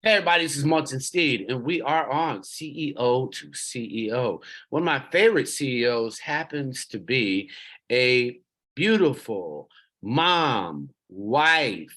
Hey everybody, this is Munson Steed, and we are on CEO to CEO. One of my favorite CEOs happens to be a beautiful mom, wife,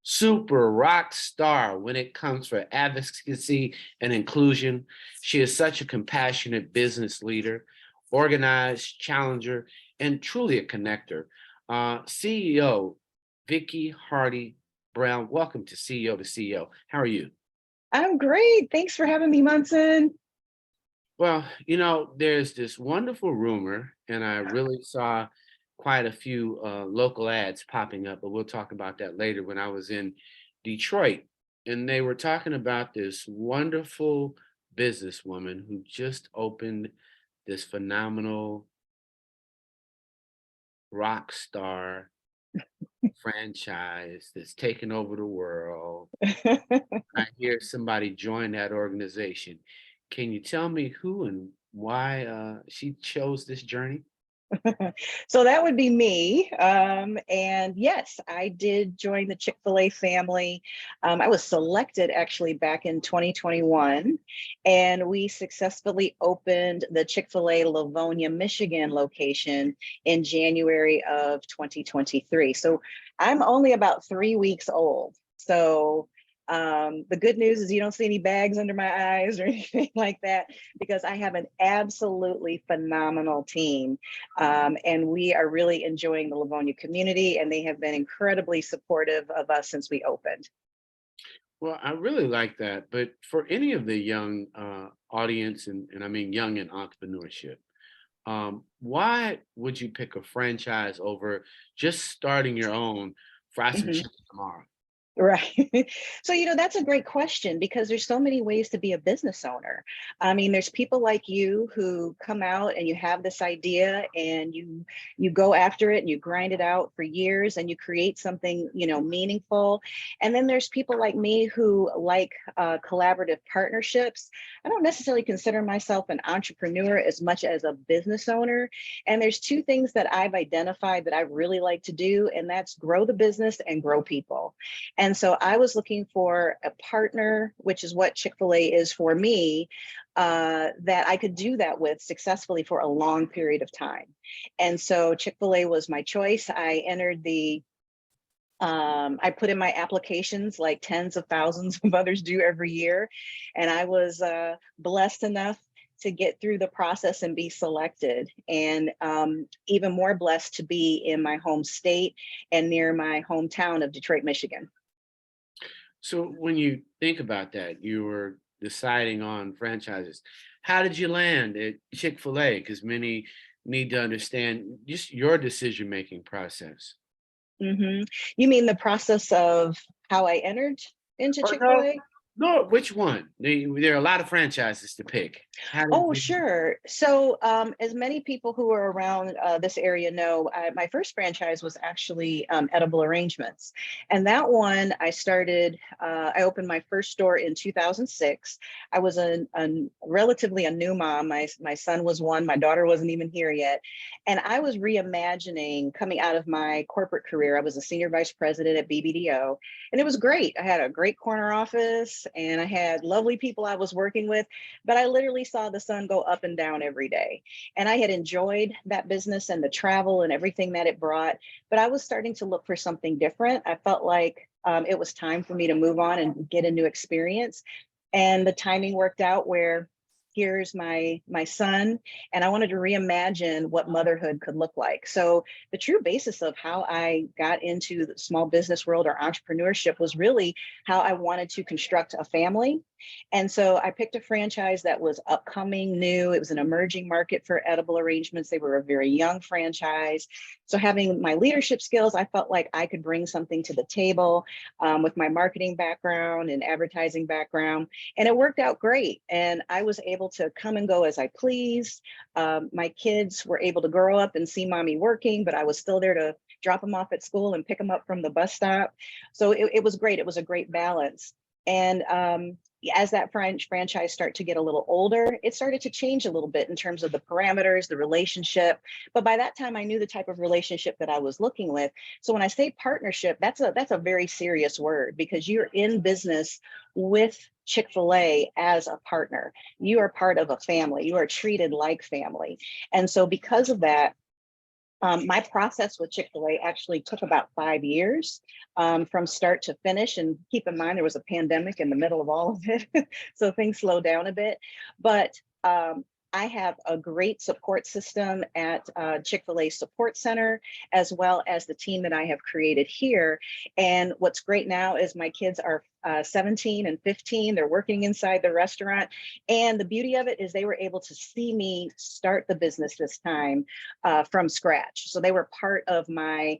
super rock star when it comes for advocacy and inclusion. She is such a compassionate business leader, organized challenger, and truly a connector. CEO Vikki Hardy Brown, welcome to CEO to CEO. How are you? I'm great. Thanks for having me, Munson. Well, there's this wonderful rumor, and I really saw quite a few local ads popping up, but we'll talk about that later. When I was in Detroit, and they were talking about this wonderful businesswoman who just opened this phenomenal rock star franchise that's taken over the world. I hear somebody join that organization. Can you tell me who and why she chose this journey? So that would be me. And yes, I did join the Chick-fil-A family. I was selected actually back in 2021, and we successfully opened the Chick-fil-A Livonia, Michigan location in January of 2023. So I'm only about 3 weeks old. So the good news is you don't see any bags under my eyes or anything like that, because I have an absolutely phenomenal team. And we are really enjoying the Livonia community, and they have been incredibly supportive of us since we opened. Well, I really like that. But for any of the young audience, and I mean young in entrepreneurship, why would you pick a franchise over just starting your own fry some Mhm. chicken tomorrow? Right. So, that's a great question because there's so many ways to be a business owner. I mean, there's people like you who come out and you have this idea and you go after it and you grind it out for years and you create something, meaningful. And then there's people like me who like collaborative partnerships. I don't necessarily consider myself an entrepreneur as much as a business owner. And there's two things that I've identified that I really like to do, and that's grow the business and grow people. And so I was looking for a partner, which is what Chick-fil-A is for me, that I could do that with successfully for a long period of time. And so Chick-fil-A was my choice. I put in my applications like tens of thousands of others do every year. And I was blessed enough to get through the process and be selected, and even more blessed to be in my home state and near my hometown of Detroit, Michigan. So when you think about that, you were deciding on franchises. How did you land at Chick-fil-A? Because many need to understand just your decision-making process. Hmm. You mean the process of how I entered into Or no, Chick-fil-A? no, which one? There are a lot of franchises to pick. How did Oh, you? sure. So, as many people who are around this area know, my first franchise was actually Edible Arrangements. And that one I started, I opened my first store in 2006. I was relatively a new mom. My son was one, my daughter wasn't even here yet. And I was reimagining coming out of my corporate career. I was a senior vice president at BBDO, and it was great. I had a great corner office and I had lovely people I was working with, but I literally saw the sun go up and down every day. And I had enjoyed that business and the travel and everything that it brought, but I was starting to look for something different. I felt like it was time for me to move on and get a new experience. And the timing worked out where here's my son, and I wanted to reimagine what motherhood could look like. So the true basis of how I got into the small business world or entrepreneurship was really how I wanted to construct a family. And so I picked a franchise that was upcoming, new. It was an emerging market for Edible Arrangements. They were a very young franchise. So having my leadership skills, I felt like I could bring something to the table with my marketing background and advertising background. And it worked out great. And I was able to come and go as I pleased. My kids were able to grow up and see mommy working, but I was still there to drop them off at school and pick them up from the bus stop. So it was great. It was a great balance. And as that franchise started to get a little older, it started to change a little bit in terms of the parameters, the relationship. But by that time, I knew the type of relationship that I was looking with. So when I say partnership, that's a very serious word, because you're in business with Chick-fil-A as a partner. You are part of a family. You are treated like family. And so because of that, my process with Chick-fil-A actually took about 5 years, from start to finish. And keep in mind, there was a pandemic in the middle of all of it. So things slowed down a bit. But I have a great support system at Chick-fil-A Support Center, as well as the team that I have created here. And what's great now is my kids are 17 and 15. They're working inside the restaurant. And the beauty of it is they were able to see me start the business this time from scratch. So they were part of my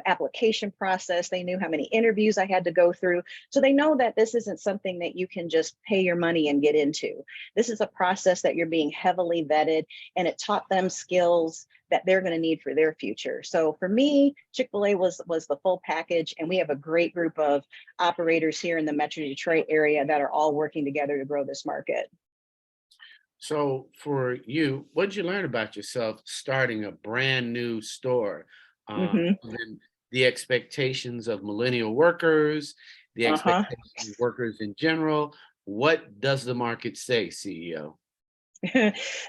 application process. They knew how many interviews I had to go through. So they know that this isn't something that you can just pay your money and get into. This is a process that you're being heavily vetted, and it taught them skills that they're going to need for their future. So for me, Chick-fil-A was the full package, and we have a great group of operators here in the Metro Detroit area that are all working together to grow this market. So for you, what did you learn about yourself starting a brand new store? Hmm. And the expectations of millennial workers, the Uh-huh. expectations of workers in general. What does the market say, CEO?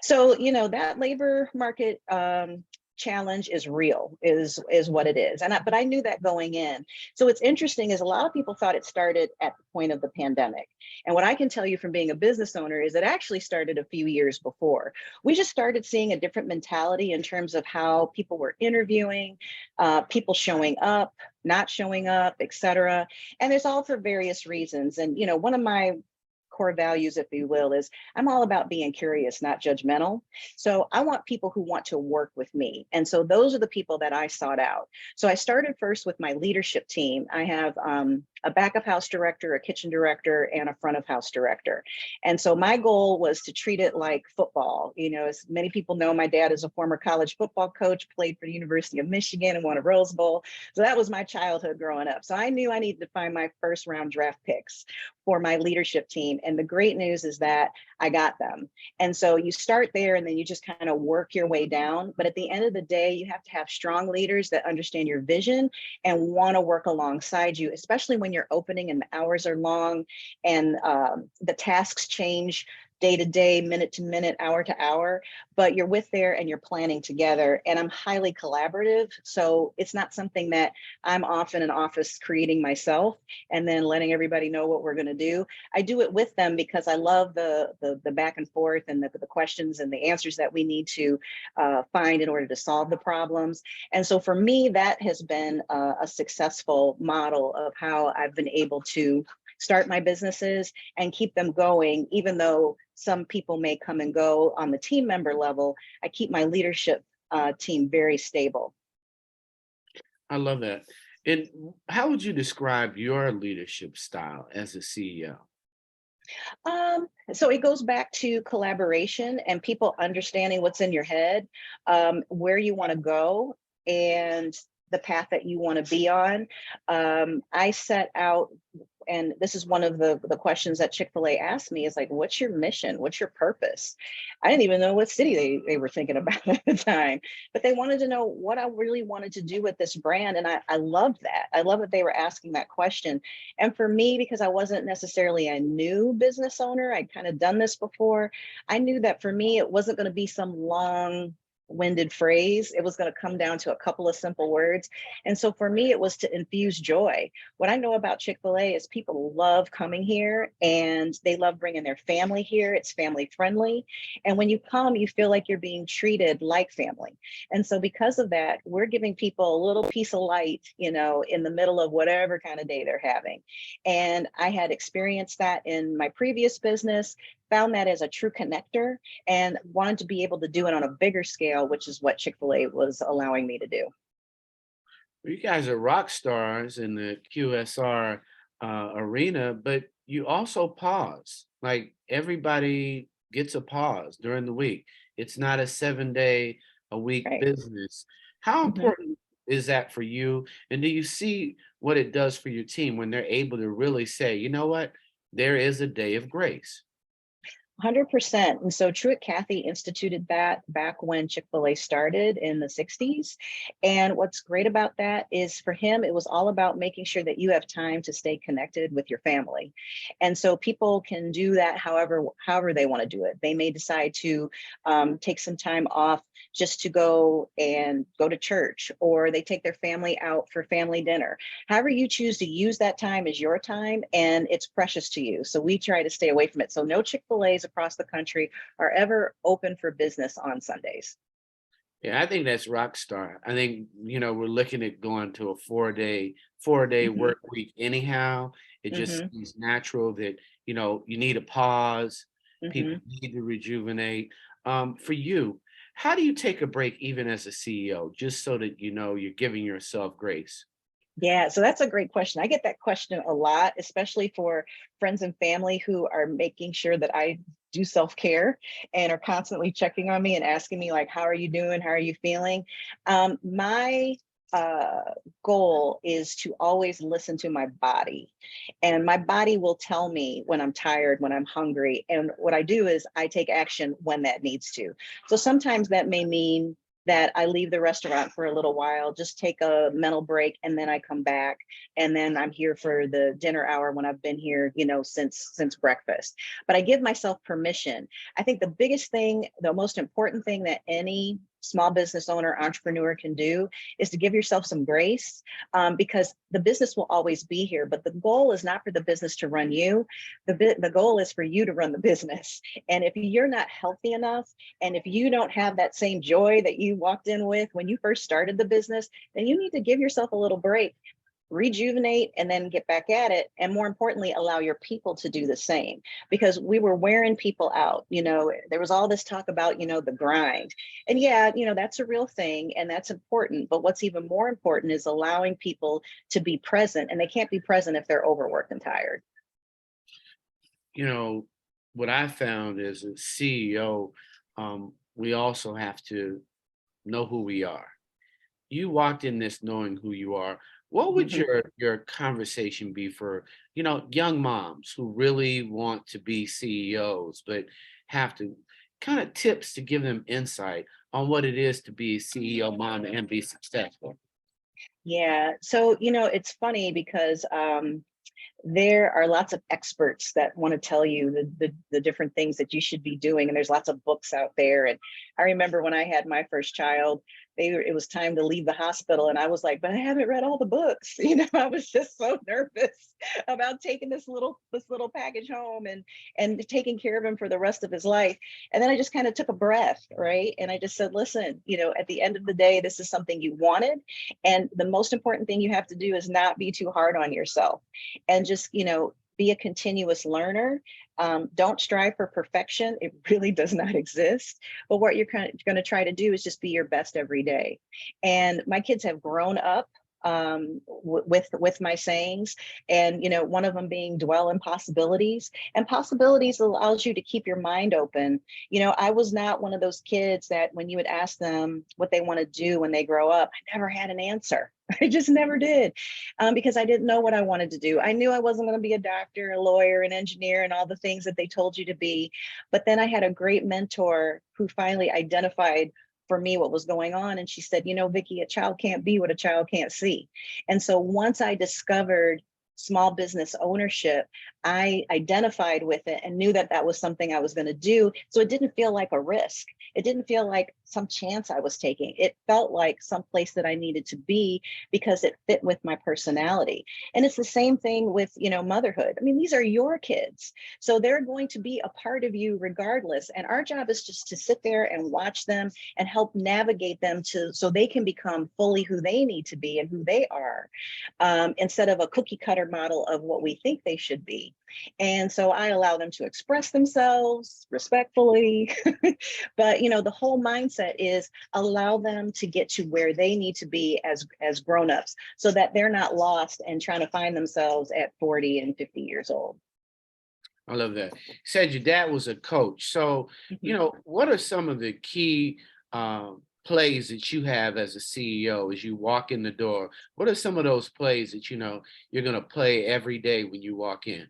So, that labor market challenge is real, is what it is. But I knew that going in. So what's interesting is a lot of people thought it started at the point of the pandemic. And what I can tell you from being a business owner is it actually started a few years before. We just started seeing a different mentality in terms of how people were interviewing, people showing up, not showing up, et cetera. And it's all for various reasons. And, one of my core values, if you will, is I'm all about being curious, not judgmental. So I want people who want to work with me. And so those are the people that I sought out. So I started first with my leadership team. I have a back of house director, a kitchen director, and a front of house director. And so my goal was to treat it like football. As many people know, my dad is a former college football coach, played for the University of Michigan and won a Rose Bowl. So that was my childhood growing up. So I knew I needed to find my first round draft picks for my leadership team. And the great news is that I got them. And so you start there and then you just kind of work your way down. But at the end of the day, you have to have strong leaders that understand your vision and want to work alongside you, especially when you're opening and the hours are long and the tasks change day to day, minute to minute, hour to hour, but you're with there and you're planning together. And I'm highly collaborative. So it's not something that I'm off in an office creating myself and then letting everybody know what we're going to do. I do it with them because I love the back and forth and the questions and the answers that we need to find in order to solve the problems. And so for me, that has been a successful model of how I've been able to start my businesses and keep them going, even though some people may come and go on the team member level. I keep my leadership team very stable. I love that. And how would you describe your leadership style as a CEO? So it goes back to collaboration and people understanding what's in your head, where you want to go, and the path that you want to be on. I set out, and this is one of the questions that Chick-fil-A asked me, is like, what's your mission? What's your purpose? I didn't even know what city they were thinking about at the time, but they wanted to know what I really wanted to do with this brand. And I loved that. I love that they were asking that question. And for me, because I wasn't necessarily a new business owner, I'd kind of done this before. I knew that for me, it wasn't going to be some long winded phrase. It was going to come down to a couple of simple words. And so for me, it was to infuse joy. What I know about Chick-fil-A is people love coming here and they love bringing their family here. It's family friendly. And when you come, you feel like you're being treated like family. And so because of that, we're giving people a little piece of light, in the middle of whatever kind of day they're having. And I had experienced that in my previous business, found that as a true connector, and wanted to be able to do it on a bigger scale, which is what Chick-fil-A was allowing me to do. Well, you guys are rock stars in the QSR arena, but you also pause. Like everybody gets a pause during the week. It's not a 7 day a week Right. business. How Mhm. important is that for you? And do you see what it does for your team when they're able to really say, you know what? there is a day of grace. 100%. And so Truett Cathy instituted that back when Chick-fil-A started in the 60s. And what's great about that is for him, it was all about making sure that you have time to stay connected with your family. And so people can do that however they want to do it. They may decide to take some time off just to go to church, or they take their family out for family dinner. However you choose to use that time is your time, and it's precious to you. So we try to stay away from it. So no Chick-fil-A's across the country are ever open for business on Sundays. Yeah, I think that's rock star. I think, we're looking at going to a 4-day Hmm. work week anyhow. It just Hmm. seems natural that, you need a pause. People Hmm. need to rejuvenate. For you, how do you take a break even as a CEO, just so that you're giving yourself grace? Yeah, so that's a great question. I get that question a lot, especially for friends and family who are making sure that I do self-care and are constantly checking on me and asking me like, how are you doing? How are you feeling? My uh, goal is to always listen to my body, and my body will tell me when I'm tired, when I'm hungry. And what I do is I take action when that needs to. So sometimes that may mean that I leave the restaurant for a little while, just take a mental break, and then I come back, and then I'm here for the dinner hour when I've been here, since breakfast. But I give myself permission. I think the biggest thing, the most important thing that any small business owner, entrepreneur can do is to give yourself some grace, because the business will always be here. But the goal is not for the business to run you. The goal is for you to run the business. And if you're not healthy enough, and if you don't have that same joy that you walked in with when you first started the business, then you need to give yourself a little break, rejuvenate, and then get back at it. And more importantly, allow your people to do the same, because we were wearing people out. There was all this talk about, the grind. And yeah, that's a real thing and that's important. But what's even more important is allowing people to be present. And they can't be present if they're overworked and tired. you know, what I found as a CEO, we also have to know who we are. You walked in this knowing who you are. What would Mhm. your conversation be for, young moms who really want to be CEOs, but have to kind of tips to give them insight on what it is to be a CEO mom and be successful? Yeah. So, it's funny because there are lots of experts that want to tell you the different things that you should be doing. And there's lots of books out there. And I remember when I had my first child, it was time to leave the hospital. And I was like, but I haven't read all the books. I was just so nervous about taking this little package home and taking care of him for the rest of his life. And then I just kind of took a breath, right? And I just said, listen, at the end of the day, this is something you wanted. And the most important thing you have to do is not be too hard on yourself, and just be a continuous learner. Don't strive for perfection. It really does not exist. But what you're kind of going to try to do is just be your best every day. And my kids have grown up with my sayings, and one of them being dwell in possibilities. And possibilities allows you to keep your mind open. I was not one of those kids that when you would ask them what they want to do when they grow up, I never had an answer. I just never did, because I didn't know what I wanted to do. I knew I wasn't going to be a doctor, a lawyer, an engineer, and all the things that they told you to be. But then I had a great mentor who finally identified for me what was going on. And she said, Vikki, a child can't be what a child can't see. And so once I discovered small business ownership, I identified with it and knew that that was something I was going to do. So it didn't feel like a risk. It didn't feel like some chance I was taking. It felt like some place that I needed to be because it fit with my personality. And it's the same thing with, motherhood. I mean, these are your kids. So they're going to be a part of you regardless. And our job is just to sit there and watch them and help navigate them so they can become fully who they need to be and who they are, instead of a cookie cutter model of what we think they should be. And so I allow them to express themselves respectfully. But the whole mindset is allow them to get to where they need to be as grown-ups, so that they're not lost and trying to find themselves at 40 and 50 years old. I love that. You said your dad was a coach. So, Mhm. what are some of the key plays that you have as a CEO as you walk in the door? What are some of those plays that you're going to play every day when you walk in?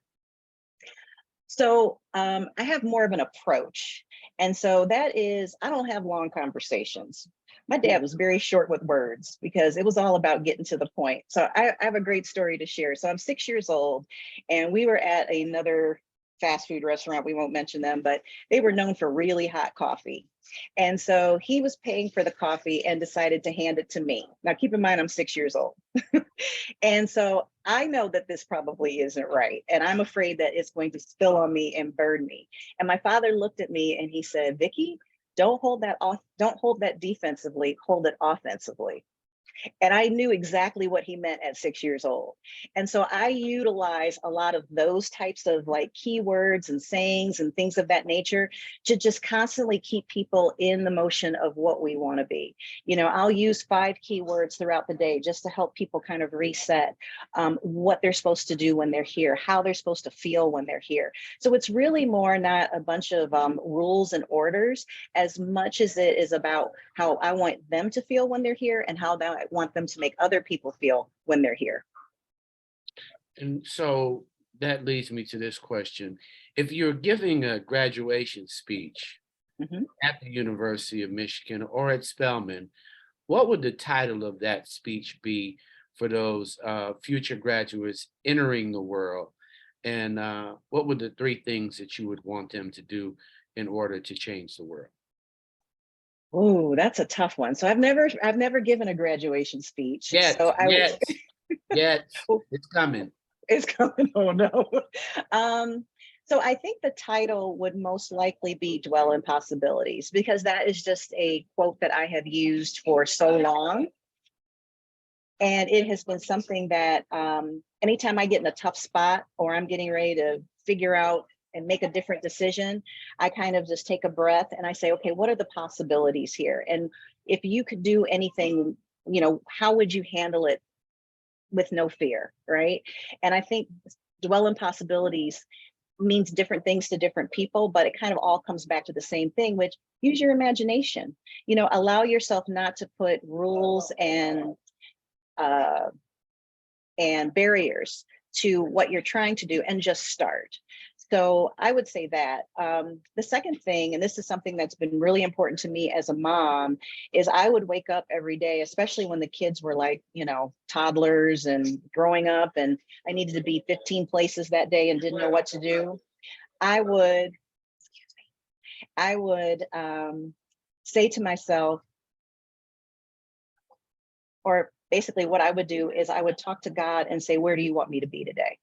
So I have more of an approach. And so that is, I don't have long conversations. My dad was very short with words because it was all about getting to the point. So I have a great story to share. So I'm 6 years old, and we were at another fast food restaurant. We won't mention them, but they were known for really hot coffee. And so he was paying for the coffee and decided to hand it to me. Now, keep in mind, I'm 6 years old. And so I know that this probably isn't right. And I'm afraid that it's going to spill on me and burn me. And my father looked at me and he said, Vikki, don't hold that off, don't hold that defensively, hold it offensively. And I knew exactly what he meant at 6 years old. And so I utilize a lot of those types of like keywords and sayings and things of that nature to just constantly keep people in the motion of what we want to be. You know, I'll use 5 keywords throughout the day just to help people kind of reset what they're supposed to do when they're here, how they're supposed to feel when they're here. So it's really more not a bunch of rules and orders as much as it is about how I want them to feel when they're here and how I want them to make other people feel when they're here. And so that leads me to this question. If you're giving a graduation speech Mhm. at the University of Michigan or at Spelman, what would the title of that speech be for those future graduates entering the world? And what would the 3 things that you would want them to do in order to change the world? Oh, that's a tough one. So I've never given a graduation speech. Yes, So I would yes, yes, it's coming. it's coming. Oh no. Um, so I think the title would most likely be Dwell in Possibilities, because that is just a quote that I have used for so long. And it has been something that anytime I get in a tough spot or I'm getting ready to figure out and make a different decision, I kind of just take a breath and I say, okay, what are the possibilities here? And if you could do anything, you know, how would you handle it with no fear, right? And I think dwell in possibilities means different things to different people, but it kind of all comes back to the same thing, which use your imagination. You know, allow yourself not to put rules uh, and barriers to what you're trying to do and just start. So I would say that. The second thing, and this is something that's been really important to me as a mom, is I would wake up every day, especially when the kids were like, you know, toddlers and growing up, and I needed to be 15 places that day and didn't know what to do. I would, I would say to myself, or basically what I would do is I would talk to God and say, where do you want me to be today?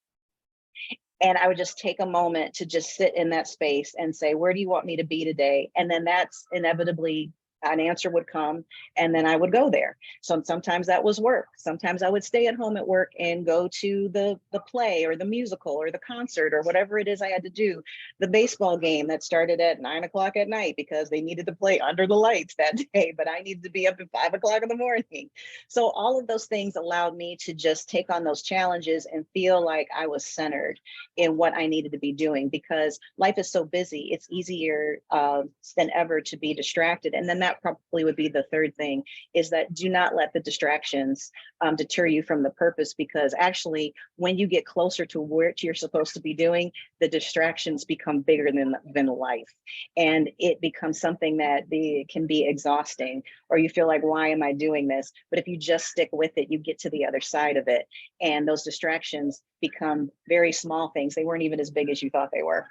And I would just take a moment to just sit in that space and say, where do you want me to be today? And then that's inevitably an answer would come, and then I would go there. So sometimes that was work. Sometimes I would stay at home at work and go to the play or the musical or the concert or whatever it is I had to do. The baseball game that started at 9 o'clock at night because they needed to play under the lights that day, but I needed to be up at 5 o'clock in the morning. So all of those things allowed me to just take on those challenges and feel like I was centered in what I needed to be doing, because life is so busy. It's easier than ever to be distracted. And then that probably would be the third thing, is that do not let the distractions deter you from the purpose, because actually when you get closer to what you're supposed to be doing, the distractions become bigger than life. And it becomes something that can be exhausting, or you feel like, why am I doing this? But if you just stick with it, you get to the other side of it. And those distractions become very small things. They weren't even as big as you thought they were.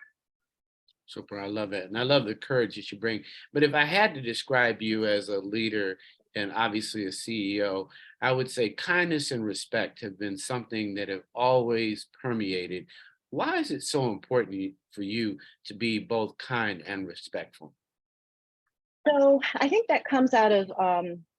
Super. I love it. And I love the courage that you bring. But if I had to describe you as a leader and obviously a CEO, I would say kindness and respect have been something that have always permeated. Why is it so important for you to be both kind and respectful? So I think that comes out of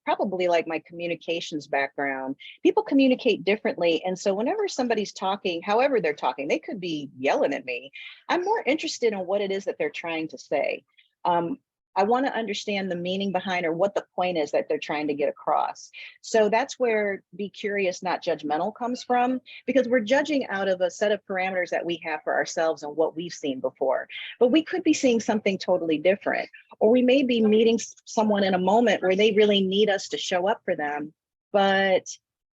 probably like my communications background. People communicate differently. And so whenever somebody's talking, however they're talking, they could be yelling at me. I'm more interested in what it is that they're trying to say. Um, I want to understand the meaning behind, or what the point is that they're trying to get across. So that's where be curious, not judgmental comes from, because we're judging out of a set of parameters that we have for ourselves and what we've seen before. But we could be seeing something totally different, or we may be meeting someone in a moment where they really need us to show up for them, but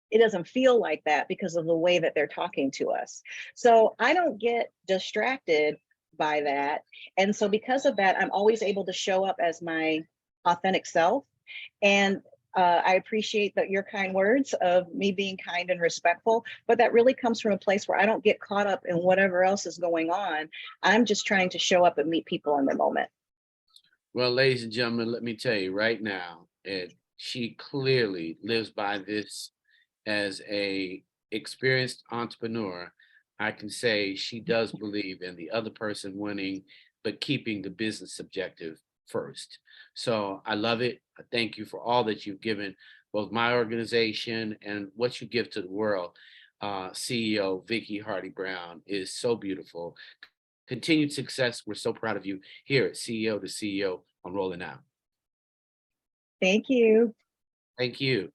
it doesn't feel like that because of the way that they're talking to us. So I don't get distracted by that. And so because of that, I'm always able to show up as my authentic self. And I appreciate that your kind words of me being kind and respectful, but that really comes from a place where I don't get caught up in whatever else is going on. I'm just trying to show up and meet people in the moment. Well, ladies and gentlemen, let me tell you right now, she clearly lives by this as a experienced entrepreneur. I can say she does believe in the other person winning, but keeping the business objective first. So I love it. I thank you for all that you've given both my organization and what you give to the world. CEO Vikki Hardy Brown is so beautiful. Continued success. We're so proud of you here at CEO to CEO on Rolling Out. Thank you. Thank you.